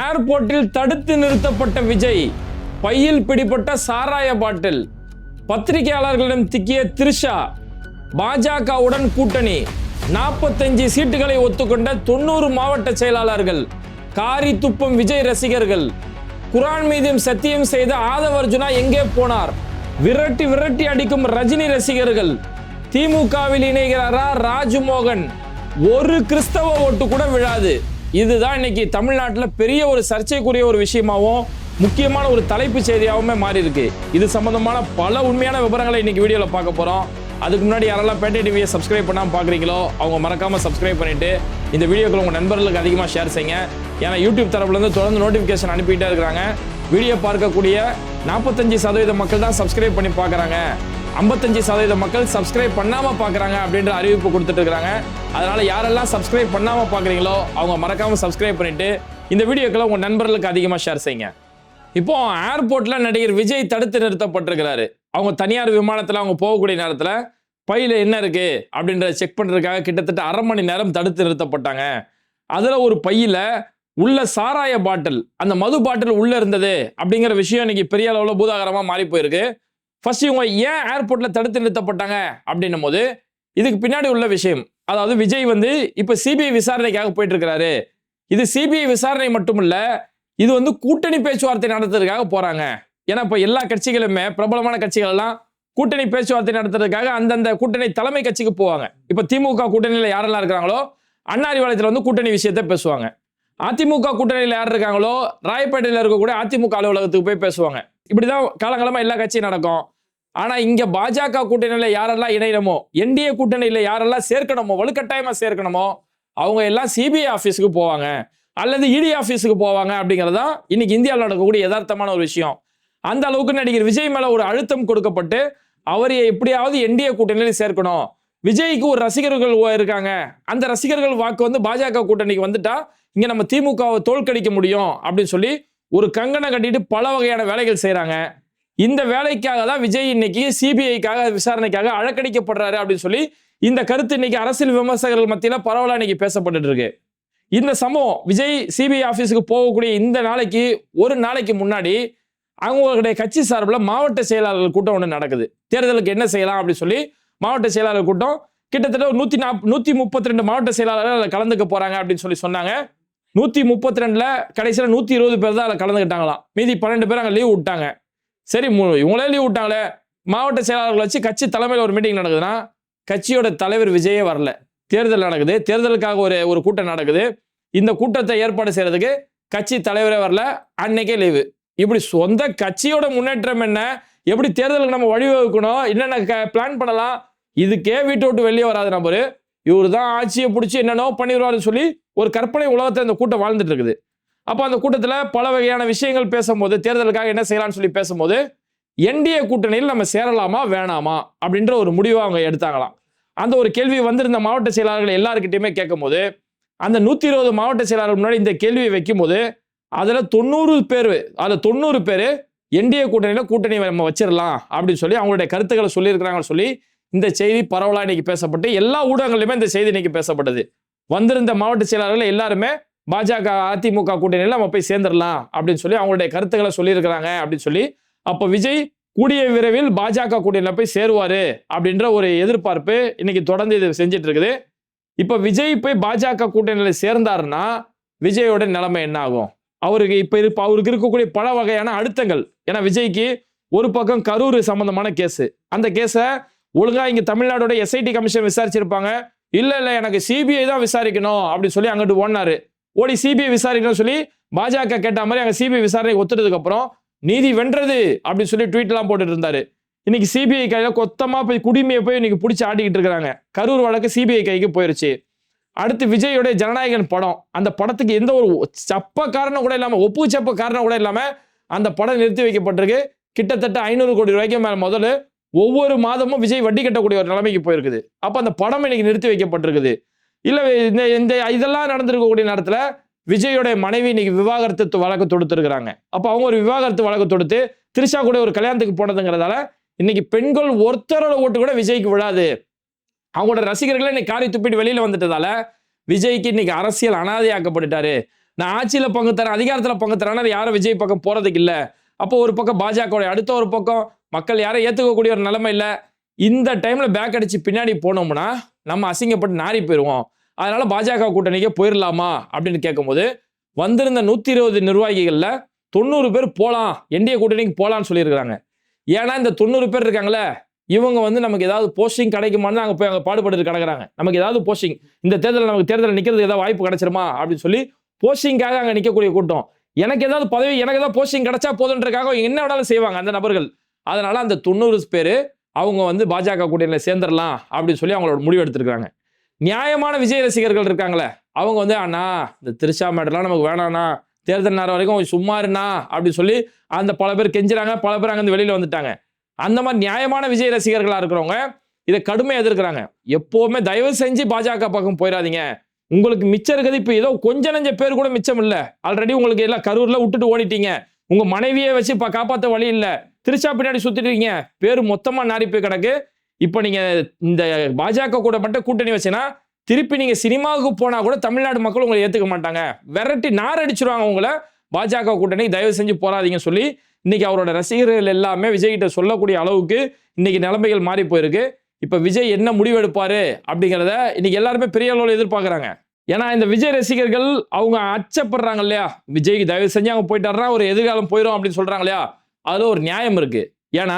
ஏர்போர்ட்டில் தடுத்து நிறுத்தப்பட்ட விஜய், பையில் பிடிப்பட்ட சாராய பாட்டில், பத்திரிகையாளர்களிடம் திக்கிய த்ரிஷா, பாஜகவுடன் கூட்டணி, 45 சீட்டுகளை ஒத்துக்கொண்ட 90 மாவட்ட செயலாளர்கள், காரி துப்பும் விஜய் ரசிகர்கள், குரான் மீதும் சத்தியம் செய்த ஆதவ அர்ஜுனா எங்கே போனார், விரட்டி விரட்டி அடிக்கும் ரஜினி ரசிகர்கள், திமுகவில் இணைகிறாரா ராஜ்மோகன், ஒரு கிறிஸ்தவ ஓட்டு கூட விழாது. இதுதான் இன்னைக்கு தமிழ்நாட்டில் பெரிய ஒரு சர்ச்சைக்குரிய ஒரு விஷயமாகவும் முக்கியமான ஒரு தலைப்பு செய்தியாகவுமே மாறி இருக்கு. இது சம்பந்தமான பல உண்மையான விவரங்களை இன்னைக்கு வீடியோவில் பார்க்க போறோம். அதுக்கு முன்னாடி யாரெல்லாம் பேட்டை டிவியை சப்ஸ்கிரைப் பண்ணாமல் பார்க்குறீங்களோ அவங்க மறக்காம சப்ஸ்கிரைப் பண்ணிட்டு இந்த வீடியோக்களை உங்கள் நண்பர்களுக்கு அதிகமாக ஷேர் செய்யுங்க. ஏன்னா யூடியூப் தரப்புலேருந்து தொடர்ந்து நோட்டிஃபிகேஷன் அனுப்பிட்டே இருக்கிறாங்க. வீடியோ பார்க்கக்கூடிய 45% மக்கள் தான் சப்ஸ்கிரைப் பண்ணி பார்க்குறாங்க, 55% மக்கள் சப்ஸ்கிரைப் பண்ணாமல் பார்க்குறாங்க அப்படின்ற அறிவிப்பு கொடுத்துட்டு இருக்கிறாங்க. அதனால யாரெல்லாம் சப்ஸ்கிரைப் பண்ணாமல் பார்க்குறீங்களோ அவங்க மறக்காம சப்ஸ்கிரைப் பண்ணிட்டு இந்த வீடியோக்களை உங்கள் நண்பர்களுக்கு அதிகமாக ஷேர் செய்யுங்க. இப்போ ஏர்போர்ட்ல நடிகர் விஜய் தடுத்து நிறுத்தப்பட்டிருக்கிறாரு. அவங்க தனியார் விமானத்தில் அவங்க போகக்கூடிய நேரத்தில் பையில என்ன இருக்கு அப்படின்றத செக் பண்றதுக்காக கிட்டத்தட்ட அரை மணி நேரம் தடுத்து நிறுத்தப்பட்டாங்க. அதுல ஒரு பையில உள்ள சாராய பாட்டில், அந்த மது பாட்டில் உள்ள இருந்தது அப்படிங்கிற விஷயம் இன்னைக்கு பெரிய அளவில் பூதாகரமா மாறி போயிருக்கு. ஃபர்ஸ்ட் இவங்க ஏன் ஏர்போர்ட்ல தடுத்து நிறுத்தப்பட்டாங்க அப்படின்னும் போது இதுக்கு பின்னாடி உள்ள விஷயம், அதாவது விஜய் இப்ப சிபிஐ விசாரணைக்காக போயிட்டு இருக்கிறாரு. இது சிபிஐ விசாரணை மட்டும் இல்ல, இது கூட்டணி பேச்சுவார்த்தை நடத்துறதுக்காக போறாங்க. ஏன்னா இப்ப எல்லா கட்சிகளுமே பிரபலமான கட்சிகள் எல்லாம் கூட்டணி பேச்சுவார்த்தை நடத்துறதுக்காக அந்தந்த கூட்டணி தலைமை கட்சிக்கு போவாங்க. இப்ப திமுக கூட்டணியில யாரெல்லாம் இருக்கிறாங்களோ அண்ணாரிவாளையத்துல கூட்டணி விஷயத்தை பேசுவாங்க. அதிமுக கூட்டணியில யார் இருக்காங்களோ ராயப்பேட்டையில இருக்கக்கூடிய அதிமுக அலுவலகத்துக்கு போய் பேசுவாங்க. இப்படிதான் காலங்காலமா எல்லா கட்சியும் நடக்கும். ஆனா இங்க பாஜக கூட்டணியில யாரெல்லாம் இணையணுமோ, என்டிஏ கூட்டணியில யாரெல்லாம் சேர்க்கணுமோ, வலுக்கட்டாயமா சேர்க்கணுமோ அவங்க எல்லாம் சிபிஐ ஆபீஸுக்கு போவாங்க அல்லது இடி ஆபீஸுக்கு போவாங்க. அப்படிங்கிறதா இன்னைக்கு இந்தியாவில் நடக்கக்கூடிய யதார்த்தமான ஒரு விஷயம். அந்த அளவுக்கு நடிகர் விஜய் மேல ஒரு அழுத்தம் கொடுக்கப்பட்டு அவரை எப்படியாவது என்டிஏ கூட்டணியில் சேர்க்கணும். விஜய்க்கு ஒரு ரசிகர்கள் இருக்காங்க, அந்த ரசிகர்கள் வாக்கு பாஜக கூட்டணிக்கு வந்துட்டா இங்க நம்ம திமுகவை தோற்கடிக்க முடியும் அப்படின்னு சொல்லி ஒரு கங்கணம் கட்டிட்டு பல வகையான வேலைகள் செய்யறாங்க. இந்த வேலைக்காக தான் விஜய் இன்னைக்கு சிபிஐக்காக விசாரணைக்காக அழக்கடிக்கப்படுறாரு அப்படின்னு சொல்லி இந்த கருத்து இன்னைக்கு அரசியல் விமர்சகர்கள் மத்தியில பரவலா இன்னைக்கு பேசப்பட்டு இருக்கு. இந்த சம்பவம் விஜய் சிபிஐ ஆபீஸுக்கு போகக்கூடிய இந்த நாளைக்கு ஒரு நாளைக்கு முன்னாடி அவங்களுடைய கட்சி சார்பில் மாவட்ட செயலாளர்கள் கூட்டம் ஒன்று நடக்குது. தேர்தலுக்கு என்ன செய்யலாம் அப்படின்னு சொல்லி மாவட்ட செயலாளர் கூட்டம் கிட்டத்தட்ட 132 மாவட்ட செயலாளர்கள் அதில் கலந்துக்க போறாங்க அப்படின்னு சொல்லி சொன்னாங்க. 132ல கடைசியில் 120 பேர் தான் அதில் கலந்துக்கிட்டாங்களாம். மீதி 12 பேர் அங்கே லீவ் விட்டாங்க. சரி, இவங்களே லீவ் விட்டாங்களே, மாவட்ட செயலாளர்கள் வச்சு கட்சி தலைமையில் ஒரு மீட்டிங் நடக்குதுன்னா கட்சியோட தலைவர் விஜயே வரல. தேர்தல் நடக்குது, தேர்தலுக்காக ஒரு கூட்டம் நடக்குது. இந்த கூட்டத்தை ஏற்பாடு செய்யறதுக்கு கட்சி தலைவரே வரல, அன்னைக்கே லீவு. இப்படி சொந்த கட்சியோட முன்னேற்றம் என்ன, எப்படி தேர்தலுக்கு நம்ம வழிவகுக்கணும், என்னென்ன பிளான் பண்ணலாம், இதுக்கே வீட்டை விட்டு வெளியே வராது நபரு. இவரு தான் ஆட்சியை பிடிச்சி என்னென்னோ பண்ணிடுவாருன்னு சொல்லி ஒரு கற்பனை உலகத்தை இந்த கூட்டம் வாழ்ந்துட்டு இருக்குது. அப்போ அந்த கூட்டத்தில் பல வகையான விஷயங்கள் பேசும்போது, தேர்தலுக்காக என்ன செய்யலாம்னு சொல்லி பேசும்போது என்டிஏ கூட்டணியில் நம்ம சேரலாமா வேணாமா அப்படின்ற ஒரு முடிவை அவங்க எடுத்தாங்களாம். அந்த ஒரு கேள்வி வந்திருந்த மாவட்ட செயலாளர்கள் எல்லாருக்கிட்டையுமே கேட்கும் போது அந்த 120 மாவட்ட செயலாளர்கள் முன்னாடி இந்த கேள்வியை வைக்கும் போது அதுல 90 பேர் என்டிஏ கூட்டணி நம்ம வச்சிடலாம் அப்படின்னு சொல்லி அவங்களுடைய கருத்துக்களை சொல்லியிருக்கிறாங்கன்னு சொல்லி இந்த செய்தி பரவலா இன்னைக்கு பேசப்பட்டு எல்லா ஊடகங்களிலுமே இந்த செய்தி இன்னைக்கு பேசப்பட்டது. வந்திருந்த மாவட்ட செயலாளர்கள் எல்லாருமே பாஜக அதிமுக கூட்டணியில் நம்ம போய் சேர்ந்துடலாம் அப்படின்னு சொல்லி அவங்களுடைய கருத்துக்களை சொல்லியிருக்கிறாங்க அப்படின்னு சொல்லி, அப்போ விஜய் கூடிய விரைவில் பாஜக கூட்டணியில போய் சேருவாரு அப்படின்ற ஒரு எதிர்பார்ப்பு இன்னைக்கு தொடர்ந்து இது செஞ்சுட்டு இருக்குது. இப்ப விஜய் போய் பாஜக கூட்டணியில சேர்ந்தாருன்னா விஜயோட நிலைமை என்ன ஆகும்? அவருக்கு இருக்கக்கூடிய பல வகையான அழுத்தங்கள். ஏன்னா விஜய்க்கு ஒரு பக்கம் கரூர் சம்பந்தமான கேஸ், அந்த கேஸை ஒழுங்கா இங்க தமிழ்நாடோட எஸ்ஐடி கமிஷன் விசாரிச்சிருப்பாங்க. இல்ல எனக்கு சிபிஐ தான் விசாரிக்கணும் அப்படின்னு சொல்லி அங்கிட்டு ஓடி சிபிஐ விசாரிக்கணும்னு சொல்லி பாஜக கேட்ட மாதிரி அங்க சிபிஐ விசாரணை ஒத்துட்டதுக்கு அப்புறம் நீதி வென்றது அப்படின்னு சொல்லி ட்வீட் எல்லாம் போட்டுட்டு இருந்தாரு. இன்னைக்கு சிபிஐ கையில கொத்தமா போய் குடிமையை போய் இன்னைக்கு பிடிச்சி ஆட்டிக்கிட்டு இருக்காங்க. கரூர் வழக்கு சிபிஐ கைக்கு போயிருச்சு. அடுத்து விஜயோட ஜனநாயகன் படம், அந்த படத்துக்கு எந்த ஒரு சப்ப காரணம் கூட இல்லாம, ஒப்பு சப்ப காரணம் கூட இல்லாம அந்த படம் நிறுத்தி வைக்கப்பட்டிருக்கு. கிட்டத்தட்ட 500 கோடி ரூபாய்க்கு மேல முதல்ல ஒவ்வொரு மாதமும் விஜய் வட்டி கட்டக்கூடிய ஒரு நிலைமைக்கு போயிருக்குது. அப்ப அந்த படம் இன்னைக்கு நிறுத்தி வைக்கப்பட்டிருக்குது. இல்ல இந்த இதெல்லாம் நடந்திருக்கக்கூடிய நேரத்துல விஜயோட மனைவி இன்னைக்கு விவாகரத்து வழக்கு தொடுத்திருக்கிறாங்க. அப்ப அவங்க ஒரு விவாகரத்து வழக்கு தொடுத்து த்ரிஷா கூட ஒரு கல்யாணத்துக்கு போனதுங்கிறதால இன்னைக்கு பெண்கள் ஒருத்தரோட ஓட்டு கூட விஜய்க்கு விழாது. அவங்களோட ரசிகர்கள் இன்னைக்கு காரி துப்பிட்டு வெளியில வந்துட்டதால விஜய்க்கு இன்னைக்கு அரசியல் அனாதையாக்கப்பட்டுட்டாரு. நான் ஆட்சியில பங்கு தரேன், அதிகாரத்துல பங்கு தரேன், யாரும் விஜய் பக்கம் போறதுக்கு இல்ல. அப்போ ஒரு பக்கம் பாஜக, அடுத்த ஒரு பக்கம் மக்கள் யாரும் ஏத்துக்கக்கூடிய ஒரு நிலைமை இல்ல. இந்த டைம்ல பேக் அடிச்சு பின்னாடி போனோம்னா நம்ம அசிங்கப்பட்டு நாரி போயிருவோம். அதனால பாஜக கூட்டணிக்கே போயிடலாமா அப்படின்னு கேட்கும்போது, வந்திருந்த 120 நிர்வாகிகள்ல 90 பேர் போலாம், என்டிஏ கூட்டணிக்கு போலான்னு சொல்லியிருக்காங்க. ஏன்னா இந்த 90 பேர் இருக்காங்களே, இவங்க வந்து நமக்கு ஏதாவது போஸ்டிங் கிடைக்குமான்னு அங்க போய் அங்க பாடுபட்டு கிடக்குறாங்க. நமக்கு ஏதாவது போஸ்டிங், இந்த தேர்தலில் நமக்கு தேர்தலில் நிக்கிறதுக்கு ஏதாவது வாய்ப்பு கிடைச்சிருமா அப்படின்னு சொல்லி போஸ்டிங்காக அங்க நிக்கக்கூடிய கூட்டம். எனக்கு ஏதாவது பதவி, எனக்கு ஏதாவது போஸ்டிங் கிடைச்சா போதுன்றதுக்காக என்ன வேணாலும் செய்வாங்க அந்த நபர்கள். அதனால அந்த 90 பேர் அவங்க வந்து பாஜக கூட்டணியில சேர்ந்துடலாம் அப்படின்னு சொல்லி அவங்களோட முடிவு எடுத்திருக்காங்க. நியாயமான விஜய் ரசிகர்கள் இருக்காங்களே, அவங்க வந்து அண்ணா இந்த திரிஷா மேட்டர்லாம் நமக்கு வேணாண்ணா, தேர்தல் நேரம் வரைக்கும் சும்மா இருண்ணா அப்படின்னு சொல்லி அந்த பல பேர் கெஞ்சுறாங்க. பல பேர் அங்கிருந்து வெளியில வந்துட்டாங்க. அந்த மாதிரி நியாயமான விஜய் ரசிகர்களா இருக்கிறவங்க இதை கடுமையா எதிர்க்கிறாங்க. எப்பவுமே தயவு செஞ்சு பாஜக பக்கம் போயிடாதீங்க. உங்களுக்கு மிச்சம் இருக்குது இப்ப ஏதோ கொஞ்ச நெஞ்ச பேர் கூட மிச்சம் இல்ல. ஆல்ரெடி உங்களுக்கு எல்லாம் கரூர்ல விட்டுட்டு ஓடிட்டீங்க. உங்க மனைவியை வச்சு காப்பாத்த வழி இல்ல. திருச்சா பின்னாடி சுத்திட்டு இருக்கீங்க. பேரு மொத்தமா நாரி போய் கிடக்கு. இப்ப நீங்க இந்த பாஜக கூட மட்டும் கூட்டணி வச்சீங்கன்னா திருப்பி நீங்க சினிமாவுக்கு போனா கூட தமிழ்நாடு மக்கள் உங்களை ஏத்துக்க மாட்டாங்க. விரட்டி நார் அடிச்சிருவாங்க உங்களை. பாஜக கூட்டணி தயவு செஞ்சு போராதீங்கன்னு சொல்லி இன்னைக்கு அவரோட ரசிகர்கள் எல்லாமே விஜய் கிட்ட சொல்லக்கூடிய அளவுக்கு இன்னைக்கு நிலைமைகள் மாறி போயிருக்கு. இப்ப விஜய் என்ன முடிவு எடுப்பாரு அப்படிங்கிறத இன்னைக்கு எல்லாருமே பெரிய அளவில் எதிர்பார்க்கறாங்க. ஏன்னா இந்த விஜய் ரசிகர்கள் அவங்க அச்சப்படுறாங்க இல்லையா, விஜய்க்கு தயவு செஞ்சு அவங்க போயிட்டாருன்னா ஒரு எதிர்காலம் போயிடும் அப்படின்னு சொல்றாங்க இல்லையா, அதுல ஒரு நியாயம் இருக்கு. ஏன்னா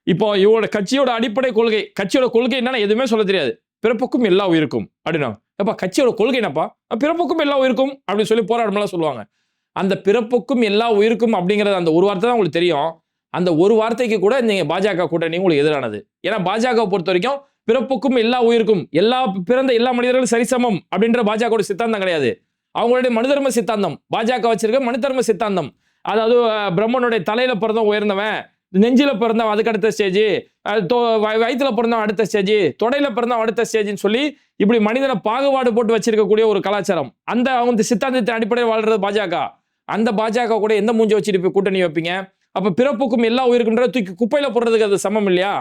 இப்போ இவரோட கட்சியோட அடிப்படை கொள்கை, கட்சியோட கொள்கை என்னன்னா எதுவுமே சொல்ல தெரியாது. பிறப்புக்கும் எல்லா உயிருக்கும் அப்படின்னா, அப்ப கட்சியோட கொள்கை என்னப்பா, பிறப்புக்கும் எல்லா உயிருக்கும் அப்படின்னு சொல்லி போராட்டமெல்லாம் சொல்லுவாங்க. அந்த பிறப்புக்கும் எல்லா உயிருக்கும் அப்படிங்கிறது அந்த ஒரு வார்த்தை தான் உங்களுக்கு தெரியும். அந்த ஒரு வார்த்தைக்கு கூட நீங்க பாஜக கூட்டணி உங்களுக்கு எதிரானது. ஏன்னா பாஜக பொறுத்த வரைக்கும் பிறப்புக்கும் எல்லா உயிருக்கும், எல்லா பிறந்த எல்லா மனிதர்களும் சரிசமம் அப்படின்ற பாஜக சித்தாந்தம் கிடையாது. அவங்களுடைய மனுதர்ம சித்தாந்தம், பாஜக வச்சிருக்க மனுதர்ம சித்தாந்தம். அதாவது பிரம்மனுடைய தலையில பிறந்தவன் உயர்ந்தவன், நெஞ்சில பிறந்தவன் அதுக்கு அடுத்த ஸ்டேஜ், வயிற்றுல பிறந்தவன் அடுத்த ஸ்டேஜ், தொடையில பிறந்தவன் அடுத்த ஸ்டேஜ்னு சொல்லி இப்படி மனிதனை பாகுபாடு போட்டு வச்சிருக்கக்கூடிய ஒரு கலாச்சாரம். அந்த அவங்க சித்தாந்தத்தின் அடிப்படையில் வாழ்றது பாஜக. அந்த பாஜக கூட எந்த மூஞ்சி வச்சுட்டு போய் கூட்டணி வைப்பீங்க? அப்ப பிறப்புக்கும் எல்லா உயிருக்குன்ற தூக்கி குப்பையில போடுறதுக்கு அது சமம் இல்லையா?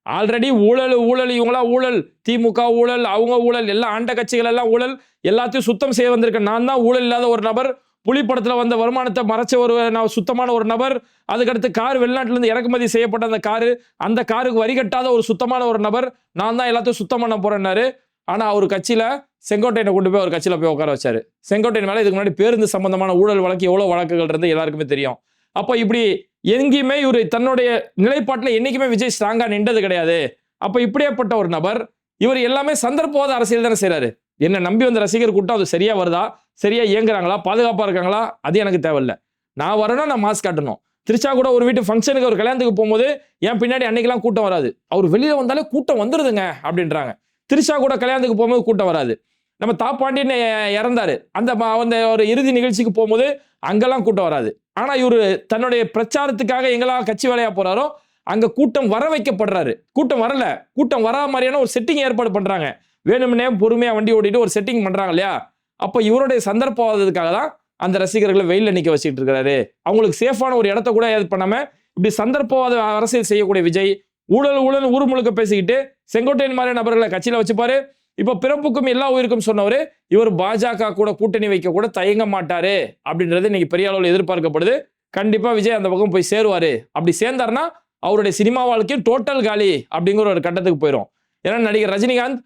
ஆல்ரெடி ஊழல் இவங்களா ஊழல், திமுக ஊழல், அவங்க ஊழல், எல்லாம் ஆண்ட கட்சிகள் எல்லாம் ஊழல், எல்லாத்தையும் சுத்தம் செய்ய வந்திருக்க நான் தான் ஊழல் இல்லாத ஒரு நபர். புலி படத்துல வந்த வருமானத்தை மறைச்ச ஒரு சுத்தமான ஒரு நபர். அதுக்கடுத்து கார் வெளிநாட்டுல இருந்து இறக்குமதி செய்யப்பட்ட அந்த காருக்கு வரி கட்டாத ஒரு சுத்தமான ஒரு நபர். நான் தான் எல்லாத்தையும் சுத்தம் பண்ண போறேன்னாரு. ஆனா அவர் கட்சியில செங்கோட்டையனை கொண்டு போய் ஒரு கட்சியில போய் உட்கார வச்சாரு. செங்கோட்டையன் மேல இதுக்கு முன்னாடி பேருந்து சம்பந்தமான ஊழல் வழக்கு எவ்வளவு வழக்குகள் இருந்து எல்லாருக்குமே தெரியும். அப்ப இப்படி எங்கேயுமே இவரு தன்னுடைய நிலைப்பாட்டுல என்னைக்குமே விஜய் ஸ்ட்ராங்கா நின்றது கிடையாது. அப்ப இப்படியேப்பட்ட ஒரு நபர் இவர் எல்லாமே சந்தர்ப்பவாத அரசியல் தானே செய்யறாரு. என்ன நம்பி வந்த ரசிகர் கூட்டம் அது சரியா வருதா, சரியா இயங்குறாங்களா, பாதுகாப்பா இருக்காங்களா, அது எனக்கு தேவையில்லை. நான் வரணும், நான் மாஸ்க் காட்டணும். திருச்சா கூட ஒரு வீட்டு ஃபங்க்ஷனுக்கு ஒரு கல்யாணத்துக்கு போகும்போது என் பின்னாடி அன்னைக்கெல்லாம் கூட்டம் வராது. அவர் வெளியில வந்தாலே கூட்டம் வந்துருதுங்க அப்படின்றாங்க. திருச்சா கூட கல்யாணத்துக்கு போகும்போது கூட்டம் வராது. நம்ம தாப்பாண்டின்னு இறந்தாரு, அந்த ஒரு இறுதி நிகழ்ச்சிக்கு போகும்போது அங்கெல்லாம் கூட்டம் வராது. ஆனா இவரு தன்னுடைய பிரச்சாரத்துக்காக எங்கெல்லாம் கட்சி வேலையா போறாரோ அங்க கூட்டம் வர வைக்கப்படுறாரு. கூட்டம் வரல, கூட்டம் வரா மாதிரியான ஒரு செட்டிங் ஏற்பாடு பண்றாங்க. வேணும்னே பொறுமையா வண்டி ஓட்டிட்டு ஒரு செட்டிங் பண்றாங்க இல்லையா? அப்ப இவருடைய சந்தர்ப்பவாதத்துக்காக தான் அந்த ரசிகர்களை வெயில நிக்க வச்சுட்டு இருக்காரு. அவங்களுக்கு சேஃபான ஒரு இடத்த கூட ஏது பண்ணாம இப்படி சந்தர்ப்பவாத அரசியல் செய்யக்கூடிய விஜய் ஊழல் ஊர் முழுக்க பேசிக்கிட்டு செங்கோட்டையன் மாதிரி நபர்களை கட்சியில வச்சுப்பாரு. இப்ப பிறப்புக்கும் எல்லா உயிருக்கும் சொன்னவரு இவர் பாஜக கூட கூட்டணி வைக்க கூட தயங்க மாட்டாரு அப்படின்றது இன்னைக்கு பெரிய அளவில் எதிர்பார்க்கப்படுது. கண்டிப்பா விஜய் அந்த பக்கம் போய் சேருவாரு. அப்படி சேர்ந்தாருன்னா அவருடைய சினிமா வாழ்க்கையும் டோட்டல் காலி அப்படிங்கிற ஒரு கட்டத்துக்கு போயிடும். ஏன்னா நடிகர் ரஜினிகாந்த்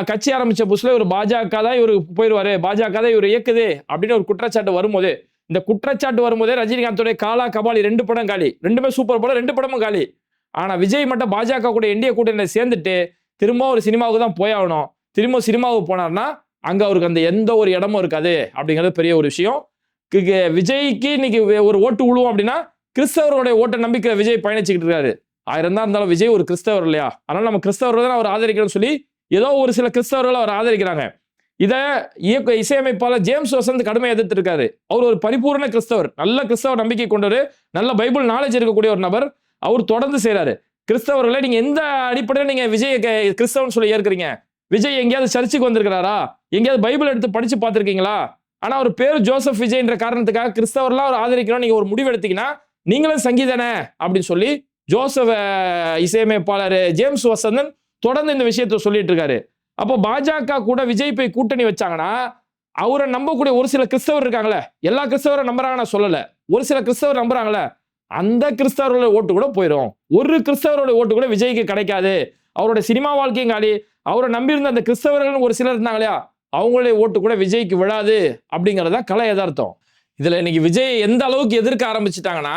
கட்சி ஆரம்பிச்ச புதுசுல இவர் பாஜக தான் இவரு போயிடுவாரு, பாஜக தான் இவர் இயக்குது அப்படின்னு ஒரு குற்றச்சாட்டு வரும்போது, இந்த குற்றச்சாட்டு வரும்போதே ரஜினிகாந்தோடைய காலா கபாலி 2 படம் காலி, ரெண்டுமே சூப்பர் படம், 2 படமும் காலி. ஆனா விஜய் மட்டும் பாஜக கூட என்டிஏ கூட்டணியில சேர்ந்துட்டு திரும்ப ஒரு சினிமாவுக்கு தான் போயாகணும். திரும்ப சினிமாவுக்கு போனார்னா அங்க அவருக்கு அந்த எந்த ஒரு இடமும் இருக்காது அப்படிங்கிறது பெரிய ஒரு விஷயம். விஜய்க்கு இன்னைக்கு ஒரு ஓட்டு விழுவோம் அப்படின்னா கிறிஸ்தவர்களுடைய ஓட்டை நம்பிக்கை விஜய் பயணிச்சுக்கிட்டு இருக்காரு. 1000 தான் இருந்தாலும் விஜய் ஒரு கிறிஸ்தவர் இல்லையா? அதனால நம்ம கிறிஸ்தவர்கள் தான் அவர் ஆதரிக்கணும்னு சொல்லி ஏதோ ஒரு சில கிறிஸ்தவர்கள் அவர் ஆதரிக்கிறாங்க. இதை இசையமைப்பாளர் ஜேம்ஸ் வசந்த் கடுமையாக எதிர்த்து இருக்காரு. அவர் ஒரு பரிபூர்ண கிறிஸ்தவர், நல்ல கிறிஸ்தவ நம்பிக்கை கொண்டவர், நல்ல பைபிள் நாலேஜ் இருக்கக்கூடிய ஒரு நபர். அவர் தொடர்ந்து செய்யறாரு. கிறிஸ்தவர்களை நீங்க எந்த அடிப்படையில் நீங்க விஜய் கிறிஸ்தவன் சொல்லி ஏற்கிறீங்க? விஜய் எங்கேயாவது சர்ச்சுக்கு வந்திருக்கிறாரா? எங்கேயாவது பைபிள் எடுத்து படிச்சு பார்த்திருக்கீங்களா? ஆனா அவர் பேர் ஜோசப் விஜய் என்ற காரணத்துக்காக கிறிஸ்தவர்லாம் அவர் ஆதரிக்கணும் நீங்க ஒரு முடிவு எடுத்தீங்கன்னா நீங்களும் சங்கீதன அப்படின்னு சொல்லி ஜோசப் இசையமைப்பாளர் ஜேம்ஸ் வசந்தன் தொடர்ந்து இந்த விஷயத்தை சொல்லிட்டு இருக்காரு. அப்போ பாஜக கூட விஜய் போய் கூட்டணி வச்சாங்கன்னா அவரை நம்பக்கூடிய ஒரு சில கிறிஸ்தவர் இருக்காங்களே, எல்லா கிறிஸ்தவரும் நம்புறாங்க நான் சொல்லல, ஒரு சில கிறிஸ்தவர் நம்புறாங்களே, அந்த கிறிஸ்தவரோட ஓட்டு கூட போயிடும். ஒரு கிறிஸ்தவரோட ஓட்டு கூட விஜய்க்கு கிடைக்காது. அவருடைய சினிமா வாழ்க்கையும் காலி. அவரை நம்பியிருந்த அந்த கிறிஸ்தவர்கள் ஒரு சிலர் இருந்தாங்க இல்லையா, அவங்களுடைய ஓட்டு கூட விஜய்க்கு விழாது அப்படிங்கறத கலை யதார்த்தம். இதுல இன்னைக்கு விஜய் எந்த அளவுக்கு எதிர்க்க ஆரம்பிச்சுட்டாங்கன்னா,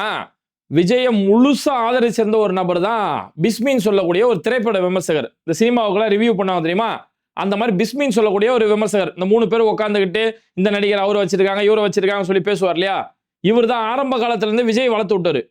விஜயை முழுசா ஆதரிச்சிருந்த ஒரு நபர் தான் பிஸ்மின்னு சொல்லக்கூடிய ஒரு திரைப்பட விமர்சகர். இந்த சினிமாவுக்குலாம் ரிவ்யூ பண்ணாங்க தெரியுமா, அந்த மாதிரி பிஸ்மின்னு சொல்லக்கூடிய ஒரு விமர்சகர். இந்த 3 பேர் உட்காந்துக்கிட்டு இந்த நடிகர் அவரை வச்சிருக்காங்க இவரை வச்சிருக்காங்க சொல்லி பேசுவார் இல்லையா, இவர் தான் ஆரம்ப காலத்துல இருந்து விஜய் வளர்த்து விட்டாரு.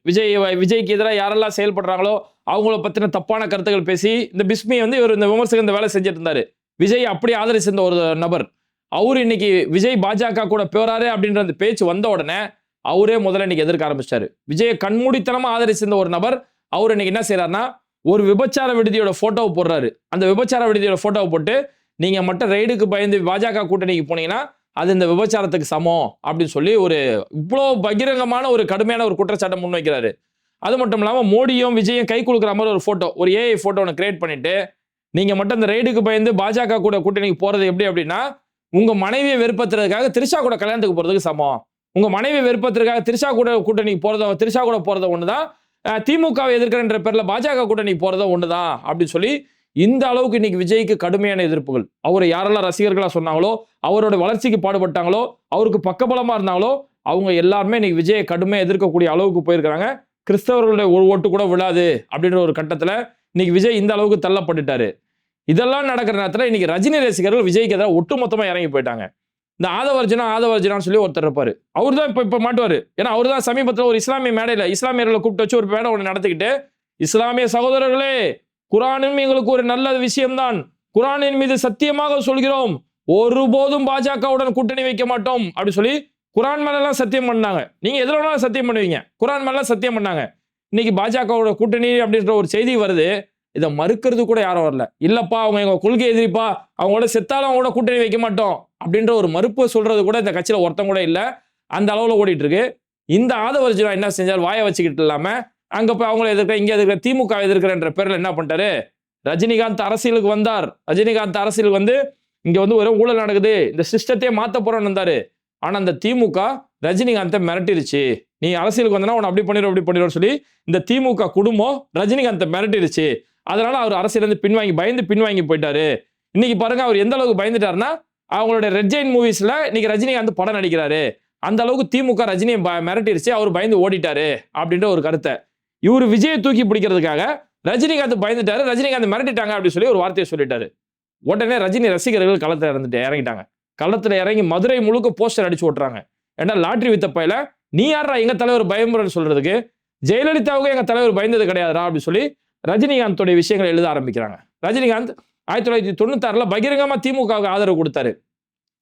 விஜய்க்கு எதிராக யாரெல்லாம் செயல்படுறாங்களோ அவங்கள பத்தின தப்பான கருத்துக்கள் பேசி இந்த பிஸ்மி வந்து இவர் இந்த விமர்சகர் இந்த வேலை செஞ்சுட்டு இருந்தாரு. விஜய் அப்படி ஆதரிச்சிருந்த ஒரு நபர். அவரு இன்னைக்கு விஜய் பாஜக கூட போறாரு அப்படின்ற அந்த பேச்சு வந்த உடனே அவரே முதல்ல இன்னைக்கு எதிர்க்க ஆரம்பிச்சாரு. விஜயை கண்மூடித்தனமா ஆதரிச்சிருந்த ஒரு நபர் அவர் இன்னைக்கு என்ன செய்யறாருன்னா, ஒரு விபச்சார விடுதியோட போட்டோவை போடுறாரு. அந்த விபச்சார விடுதியோட போட்டோவை போட்டு, நீங்க மட்டும் ரைடுக்கு பயந்து பாஜக கூட்டணிக்கு போனீங்கன்னா அது இந்த விபச்சாரத்துக்கு சமம் அப்படின்னு சொல்லி ஒரு இவ்வளோ பகிரங்கமான ஒரு கடுமையான ஒரு குற்றச்சாட்டை முன்வைக்கிறாரு. அது மட்டும் இல்லாம மோடியும் விஜயும் கை குலுக்குற மாதிரி ஒரு போட்டோ, ஒரு ஏஐ போட்டோ ஒன்று கிரியேட் பண்ணிட்டு, நீங்க மட்டும் இந்த ரைடுக்கு பயந்து பாஜக கூட கூட்டணிக்கு போறது எப்படி அப்படின்னா, உங்க மனைவியை வெறுப்பத்துறதுக்காக திரிஷா கூட கல்யாணத்துக்கு போறதுக்கு சமம். உங்க மனைவியை வெறுப்பதற்காக திரிஷா கூட கூட்டணிக்கு திரிஷா கூட போறத ஒண்ணுதான், திமுகவை எதிர்க்கிற பேர்ல பாஜக கூட்டணிக்கு போறத ஒண்ணுதான் அப்படின்னு சொல்லி இந்த அளவுக்கு இன்னைக்கு விஜய்க்கு கடுமையான எதிர்ப்புகள். அவரை யாரெல்லாம் ரசிகர்களா சொன்னாங்களோ, அவரோட வளர்ச்சிக்கு பாடுபட்டாங்களோ, அவருக்கு பக்கபலமா இருந்தாங்களோ, அவங்க எல்லாருமே இன்னைக்கு விஜயை கடுமையா எதிர்க்கக்கூடிய அளவுக்கு போயிருக்காங்க. கிறிஸ்தவர்களுடைய ஒரு ஓட்டு கூட விழாது அப்படின்ற ஒரு கட்டத்துல இன்னைக்கு விஜய் இந்த அளவுக்கு தள்ளப்பட்டுட்டாரு. இதெல்லாம் நடக்கிற நேரத்துல இன்னைக்கு ரஜினி ரசிகர்கள் விஜய்க்கு எதிராக ஒட்டுமொத்தமா இறங்கி போயிட்டாங்க. இந்த ஆதவர்ஜுனான்னு சொல்லி ஒருத்தர் இருப்பாரு. அவர் தான் இப்ப மாட்டுவாரு. ஏன்னா அவர் தான் சமீபத்தில் ஒரு இஸ்லாமிய மேடையில இஸ்லாமியர்களை கூப்பிட்டு வச்சு ஒரு மேடை ஒன்று நடத்திக்கிட்டு, இஸ்லாமிய சகோதரர்களே, குரானும் எங்களுக்கு ஒரு நல்ல விஷயம்தான், குரானின் மீது சத்தியமாக சொல்கிறோம், ஒருபோதும் பாஜகவுடன் கூட்டணி வைக்க மாட்டோம் அப்படி சொல்லி குரான் மேலாம் சத்தியம் பண்ணாங்க. நீங்க எதுல வேணாலும் சத்தியம் பண்ணுவீங்க, குரான் மேலாம் சத்தியம் பண்ணாங்க. இன்னைக்கு பாஜகவோட கூட்டணி அப்படின்ற ஒரு செய்தி வருது. இதை மறுக்கிறது கூட யாரும் வரல. இல்லப்பா அவங்க எங்க கொள்கை எதிரிப்பா, அவங்களோட செத்தாலும் அவங்களோட கூட்டணி வைக்க மாட்டோம் அப்படின்ற ஒரு மறுப்பு சொல்றது கூட இந்த கட்சியில ஒருத்தம் கூட இல்ல. அந்த அளவுல ஓடிட்டு இருக்கு. இந்த ஆதவர்ஜுனா என்ன செஞ்சார், வாயை வச்சுக்கிட்டு இல்லாம அங்க போய் அவங்கள எதிர்க்க இங்க எதிர்க்க திமுக எதிர்க்கிறன்ற பேர்ல என்ன பண்ணிட்டாரு, ரஜினிகாந்த் அரசியலுக்கு வந்தார். ரஜினிகாந்த் அரசியல் வந்து இங்க வந்து ஒரு ஊழல் நடக்குது, இந்த சிஸ்டத்தையே மாத்த போறோம்னு வந்தாரு. ஆனா அந்த திமுக ரஜினிகாந்தை மிரட்டிருச்சு, நீ அரசியலுக்கு வந்தனா உன்னை அப்படி பண்ணிடுவோம் சொல்லி இந்த திமுக குடும்பம் ரஜினிகாந்தை மிரட்டிருச்சு. அதனால அவர் அரசியல் இருந்து பயந்து பின்வாங்கி போயிட்டாரு. இன்னைக்கு பாருங்க அவர் எந்த அளவுக்கு பயந்துட்டாருன்னா, அவங்களுடைய ரெட் ஜெயின் மூவிஸ்ல இன்னைக்கு ரஜினிகாந்த் படம் நடிக்கிறாரு. அந்த அளவுக்கு திமுக ரஜினியை மிரட்டிருச்சு, அவர் பயந்து ஓடிட்டாரு அப்படின்ற ஒரு கருத்தை இவர் விஜயை தூக்கி பிடிக்கிறதுக்காக ரஜினிகாந்த் பயந்துட்டாரு, ரஜினிகாந்த் மிரட்டிட்டாங்க அப்படி சொல்லி ஒரு வார்த்தையை சொல்லிட்டாரு. உடனே ரஜினி ரசிகர்கள் களத்துல இறங்கிட்டாங்க. களத்துல இறங்கி மதுரை முழுக்க போஸ்டர் அடிச்சு ஓட்டுறாங்க. ஏன்னா லாட்டரி வித்த பையில நீ யாரா எங்க தலைவர் பயமுறன்னு சொல்றதுக்கு, ஜெயலலிதாவுக்கு எங்க தலைவர் பயந்தது கிடையாதுரா அப்படின்னு சொல்லி ரஜினிகாந்தோடைய விஷயங்களை எழுத ஆரம்பிக்கிறாங்க. ரஜினிகாந்த் 1996 பகிரங்கமா திமுகவுக்கு ஆதரவு கொடுத்தாரு.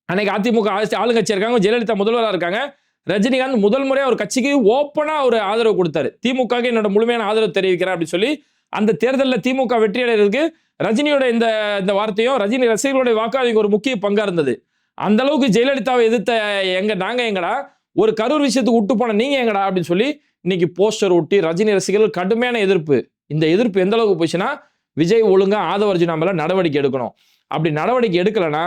அன்னைக்கு அதிமுக ஆளுங்கட்சி இருக்காங்க, ஜெயலலிதா முதல்வராக இருக்காங்க. ரஜினிகாந்த் முதல் முறையா ஒரு கட்சிக்கு ஓப்பனா ஒரு ஆதரவு கொடுத்தாரு. திமுக என்னோட முழுமையான ஆதரவு தெரிவிக்கிறேன் அப்படின்னு சொல்லி அந்த தேர்தலில் திமுக வெற்றி அடைறதுக்கு ரஜினியோட இந்த வார்த்தையும் ரஜினி ரசிகர்களுடைய வாக்காளருக்கு ஒரு முக்கிய பங்கா இருந்தது. அந்த அளவுக்கு ஜெயலலிதாவை எதிர்த்த நாங்க எங்கடா, ஒரு கரூர் விஷயத்துக்கு விட்டு போன நீங்க எங்கடா அப்படின்னு சொல்லி இன்னைக்கு போஸ்டர் ஒட்டி ரஜினி ரசிகர்கள் கடுமையான எதிர்ப்பு. இந்த எதிர்ப்பு எந்த அளவுக்கு போச்சுன்னா, விஜய் ஒழுங்கா ஆதவர்ஜுனா மேல நடவடிக்கை எடுக்கணும். அப்படி நடவடிக்கை எடுக்கலன்னா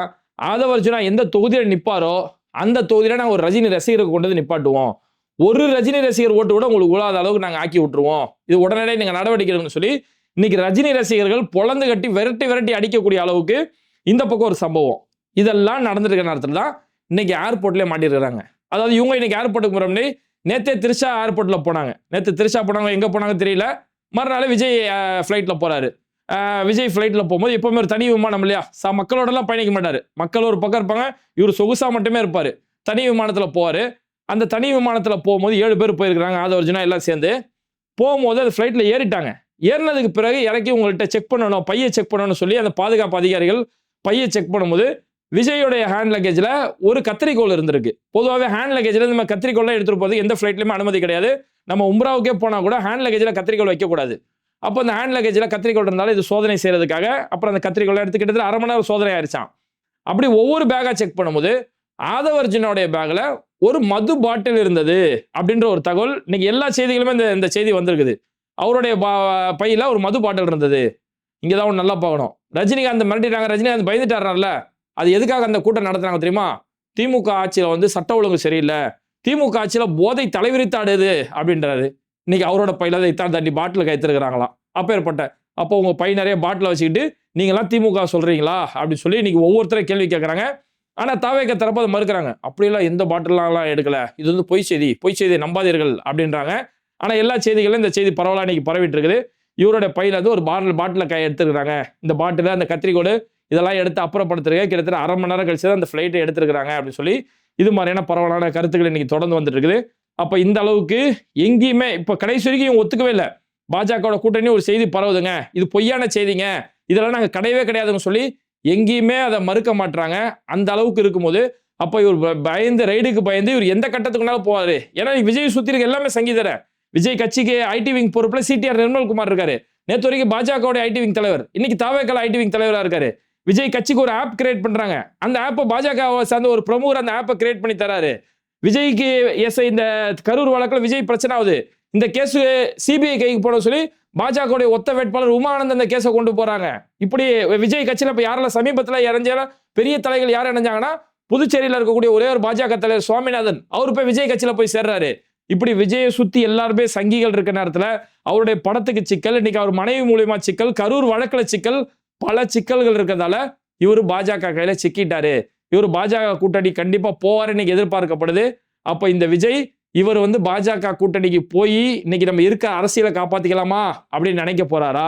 ஆதவர்ஜுனா எந்த தொகுதியில நிப்பாரோ அந்த தொகுதியில நாங்கள் ஒரு ரஜினி ரசிகருக்கு கொண்டு வந்து நிப்பாட்டுவோம், ஒரு ரஜினி ரசிகர் ஓட்டு கூட உங்களுக்கு உழாத அளவுக்கு நாங்கள் ஆக்கி விட்டுருவோம், இது உடனடியாக நீங்க நடவடிக்கை எடுக்கணும்னு சொல்லி இன்னைக்கு ரஜினி ரசிகர்கள் பொழந்து கட்டி விரட்டி அடிக்கக்கூடிய அளவுக்கு இந்த பக்கம் ஒரு சம்பவம். இதெல்லாம் நடந்திருக்க நேரத்தில் தான் இன்னைக்கு ஏர்போர்ட்லேயே மாட்டிருக்கிறாங்க. அதாவது இவங்க இன்னைக்கு ஏர்போர்ட்டுக்கு போகிற முன்னாடி நேற்றே திரிஷா ஏர்போர்ட்டில் போனாங்க. நேற்று திரிஷா போனாங்க, எங்கே போனாங்க தெரியல. மறுநாள் விஜய் ஃப்ளைட்டில் போறாரு. விஜய் ஃப்ளைட்டில் போகும்போது எப்பவுமே ஒரு தனி விமானம் இல்லையா, மக்களோடலாம் பயணிக்க மாட்டாரு. மக்கள் ஒரு பக்கம் இருப்பாங்க, இவர் சொகுசா மட்டுமே இருப்பாரு. தனி விமானத்தில் போவார். அந்த தனி விமானத்தில் போகும்போது 7 பேர் போயிருக்கிறாங்க, ஆதவர்ஜுனா எல்லாம் சேர்ந்து போகும்போது அந்த ஃப்ளைட்டில் ஏறிட்டாங்க. ஏறினதுக்கு பிறகு இறக்கி உங்கள்கிட்ட செக் பண்ணணும், பையை செக் பண்ணணும்னு சொல்லி அந்த பாதுகாப்பு அதிகாரிகள் பையை செக் பண்ணும்போது விஜயோடைய ஹேண்ட் லக்கேஜில் ஒரு கத்திரிக்கோள் இருந்திருக்கு. பொதுவாகவே ஹேண்ட் லக்கேஜில் நம்ம கத்திரிக்கோள்லாம் எடுத்துகிட்டு போகிறது எந்த ஃப்ளைட்லையுமே அனுமதி கிடையாது. நம்ம உம்ராவுக்கே போனால் கூட ஹேண்ட் லக்கேஜில் கத்திரிக்கோள் வைக்கக்கூடாது. அப்போ அந்த ஹேண்ட் லக்கேஜில் கத்திரிக்கோள் இருந்தாலும் இது சோதனை செய்யறதுக்காக அப்புறம் அந்த கத்திரிக்கோள் எடுத்துக்கிட்டு 1/2 மணி நேரம் சோதனை ஆயிடுச்சான். அப்படி ஒவ்வொரு பேக்காக செக் பண்ணும்போது ஆதவர்ஜுனோடைய பேக்கில் ஒரு மது பாட்டில் இருந்தது அப்படின்ற ஒரு தகவல் இன்னைக்கு எல்லா செய்திகளுமே இந்த செய்தி வந்திருக்குது. அவருடைய பையில ஒரு மது பாட்டில் இருந்தது. இங்கே தான் ஒன்று நல்லா பார்க்கணும். ரஜினிகாந்த் மிரட்டிட்டாங்க, ரஜினிகாந்த் பயந்துட்டாருல, அது எதுக்காக அந்த கூட்டம் நடத்துறாங்க தெரியுமா? திமுக ஆட்சியில் வந்து சட்ட ஒழுங்கு சரியில்லை, திமுக ஆட்சியில் போதை தலைவிரித்தாடுது அப்படின்றாரு. இன்னைக்கு அவரோட பையில இத்தான் தண்ணி பாட்டில் கைத்திருக்கிறாங்களாம். அப்பேற்பட்ட அப்போ உங்க பை நிறைய பாட்டில் வச்சுக்கிட்டு நீங்களாம் திமுக சொல்றீங்களா அப்படின்னு சொல்லி இன்னைக்கு ஒவ்வொருத்தரும் கேள்வி கேட்கறாங்க. ஆனா தாவேக தரப்பு அதை மறுக்கிறாங்க. அப்படியெல்லாம் எந்த பாட்டிலாம் எடுக்கல, இது வந்து பொய் செய்தியை நம்பாதீர்கள் அப்படின்றாங்க. ஆனா எல்லா செய்திகளும் இந்த செய்தி பரவலா இன்னைக்கு பரவிட்டு இருக்குது. இவரோட பையில வந்து ஒரு பாட்டில் கை எடுத்துருக்காங்க. இந்த பாட்டில் அந்த கத்திரிக்கோடு இதெல்லாம் எடுத்து அப்புறப்படுத்துறதுக்கு கிட்டத்தட்ட 1/2 மணி நேரம் கழிச்சு தான் அந்த ஃபிளைட்டை எடுத்துருக்காங்க அப்படின்னு சொல்லி இது மாதிரியான பரவலான கருத்துக்கள் இன்னைக்கு தொடர்ந்து வந்துட்டு இருக்குது. அப்ப இந்த அளவுக்கு எங்கேயுமே இப்ப கடைசி வரைக்கும் இவங்க ஒத்துக்கவே இல்லை. பாஜகவோட கூட்டணி ஒரு செய்தி பரவுதுங்க, இது பொய்யான செய்திங்க, இதெல்லாம் நாங்கள் கிடையவே கிடையாதுன்னு சொல்லி எங்கேயுமே அதை மறுக்க மாட்டாங்க. அந்த அளவுக்கு இருக்கும்போது அப்ப இவர் ரைடுக்கு பயந்து இவர் எந்த கட்டத்துக்குனாலும் போவாரு. ஏன்னா விஜய் சுத்தி இருக்க எல்லாமே சங்கீதர. விஜய் கட்சிக்கு ஐடி விங் பொறுப்புல சிடிஆர் நிர்மல்குமார் இருக்காரு. நேற்று வரைக்கும் பாஜகவோட ஐடி விங் தலைவர், இன்னைக்கு தாவேக்கால ஐடி விங் தலைவரா இருக்காரு. விஜய் கட்சிக்கு ஒரு ஆப் கிரியேட் பண்றாங்க. அந்த ஆப்பை பாஜக சார்ந்த ஒரு பிரமுகர் அந்த ஆப்பை கிரியேட் பண்ணி தராரு. விஜய்க்கு இந்த கரூர் வழக்கில் விஜய் பிரச்சனை ஆகுது. இந்த கேஸ் சிபிஐ கைக்கு போட சொல்லி பாஜக ஒத்த வேட்பாளர் உமானந்த் அந்த கேஸை கொண்டு போறாங்க. இப்படி விஜய் கட்சியில இப்ப யாரெல்லாம் சமீபத்தில் இறஞ்சாலும் பெரிய தலைகள் யார் இணைஞ்சாங்கன்னா புதுச்சேரியில் இருக்கக்கூடிய ஒரே ஒரு பாஜக தலைவர் சுவாமிநாதன், அவர் போய் விஜய் கட்சியில போய் சேர்றாரு. இப்படி விஜயை சுத்தி எல்லாருமே சங்கிகள் இருக்க நேரத்தில் அவருடைய படத்துக்கு சிக்கல், இன்னைக்கு அவர் மனைவி மூலியமா சிக்கல், கரூர் வழக்குல சிக்கல், பல சிக்கல்கள் இருக்கிறதால இவர் பாஜக கையில சிக்கிட்டாரு. இவர் பாஜக கூட்டணி கண்டிப்பா போவாரு இன்னைக்கு எதிர்பார்க்கப்படுது. அப்ப இந்த விஜய் இவர் வந்து பாஜக கூட்டணிக்கு போய் இன்னைக்கு நம்ம இருக்க அரசியலை காப்பாத்திக்கலாமா அப்படின்னு நினைக்க போறாரா,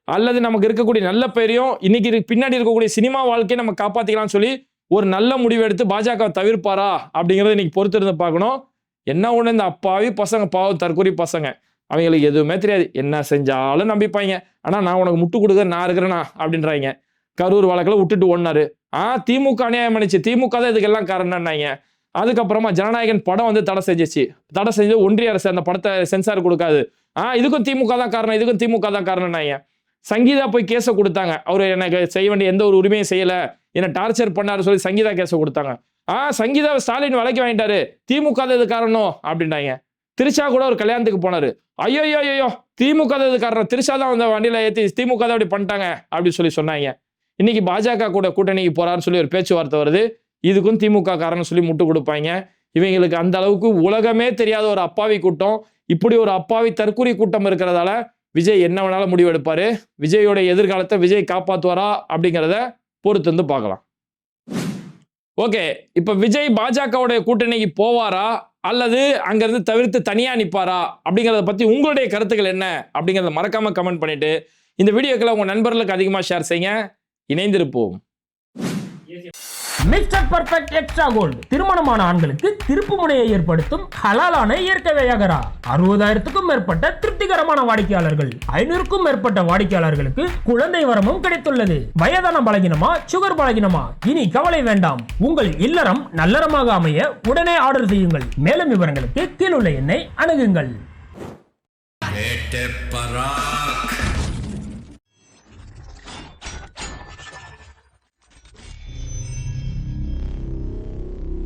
அல்லது நமக்கு இருக்கக்கூடிய நல்ல பெயரையும் இன்னைக்கு பின்னாடி இருக்கக்கூடிய சினிமா வாழ்க்கையை நம்ம காப்பாத்திக்கலாம்னு சொல்லி ஒரு நல்ல முடிவு எடுத்து பாஜக தவிர்ப்பாரா அப்படிங்கறத இன்னைக்கு பொறுத்திருந்து பார்க்கணும். என்ன ஒண்ணு, இந்த அப்பாவி பசங்க பாவம் தற்கொலை பசங்க, அவங்களுக்கு எதுவுமே தெரியாது, என்ன செஞ்சாலும் நம்பிப்பாங்க. ஆனா நான் உனக்கு முட்டு கொடுக்க நான் இருக்கிறேனா அப்படின்றாங்க. கரூர் வழக்கில் விட்டுட்டு ஓடினாரு. திமுக அநியாயம் பண்ணிச்சு, திமுக தான் இதுக்கெல்லாம் காரணம்னாங்க. அதுக்கப்புறமா ஜனநாயகன் படம் வந்து தடை செஞ்சு ஒன்றிய அரசு அந்த படத்தை சென்சார் கொடுக்காது. இதுக்கும் திமுக தான் காரணம், இதுக்கும் திமுக தான் காரணம்னாங்க. சங்கீதா போய் கேஸை கொடுத்தாங்க. அவரு எனக்கு செய்ய வேண்டிய எந்த ஒரு உரிமையும் செய்யல, என்ன டார்ச்சர் பண்ணாரு சொல்லி சங்கீதா கேஸை கொடுத்தாங்க. சங்கீதா ஸ்டாலின் விலைக்கு வாங்கிட்டாரு, திமுக தான் இது காரணம் அப்படின்றாங்க. திரிஷா கூட ஒரு கல்யாணத்துக்கு போனாரு. ஐயோ திமுக தான் இது காரணம், திரிஷா தான் அந்த வண்டியில ஏற்றி திமுக தான் அப்படி பண்ணிட்டாங்க அப்படின்னு சொல்லி சொன்னாங்க. இன்னைக்கு பாஜக கூட கூட்டணிக்கு போறாருன்னு சொல்லி ஒரு பேச்சுவார்த்தை வருது. இதுக்கும் திமுக காரணம் சொல்லி முட்டு கொடுப்பாங்க. இவங்களுக்கு அந்த அளவுக்கு உலகமே தெரியாத ஒரு அப்பாவி கூட்டம், இப்படி ஒரு அப்பாவி தற்கொலை கூட்டம் இருக்கிறதால விஜய் என்ன வேணாலும் முடிவெடுப்பாரு. விஜயோட எதிர்காலத்தை விஜய் காப்பாற்றுவாரா அப்படிங்கிறத பொறுத்து வந்து பார்க்கலாம். ஓகே, இப்ப விஜய் பாஜகவுடைய கூட்டணிக்கு போவாரா அல்லது அங்கிருந்து தவிர்த்து தனியா நிப்பாரா அப்படிங்கிறத பத்தி உங்களுடைய கருத்துக்கள் என்ன அப்படிங்கிறத மறக்காம கமெண்ட் பண்ணிட்டு இந்த வீடியோக்களை உங்க நண்பர்களுக்கு அதிகமா ஷேர் செய்யுங்க. இணைந்திருப்போம். மிஸ்டர் பெர்ஃபெக்ட் எக்ஸ்ட்ரா கோல்டு திருமணமான ஆண்களுக்கு திருப்பு முனையை ஏற்படுத்தும் ஹலாலான இயற்கை வியாகரா. 60,000க்கும் மேற்பட்ட திருப்திகரமான வாடிக்கையாளர்கள், 500க்கும் மேற்பட்ட வாடிக்கையாளர்களுக்கு குழந்தை வரமும் கிடைத்துள்ளது. வயதான பலகினமா, சுகர் பலகினமா, இனி கவலை வேண்டாம். உங்கள் இல்லறம் நல்லறமாக அமைய உடனே ஆர்டர் செய்யுங்கள். மேலும் விவரங்களுக்கு கீழுள்ள எண்ணை அணுகுங்கள்.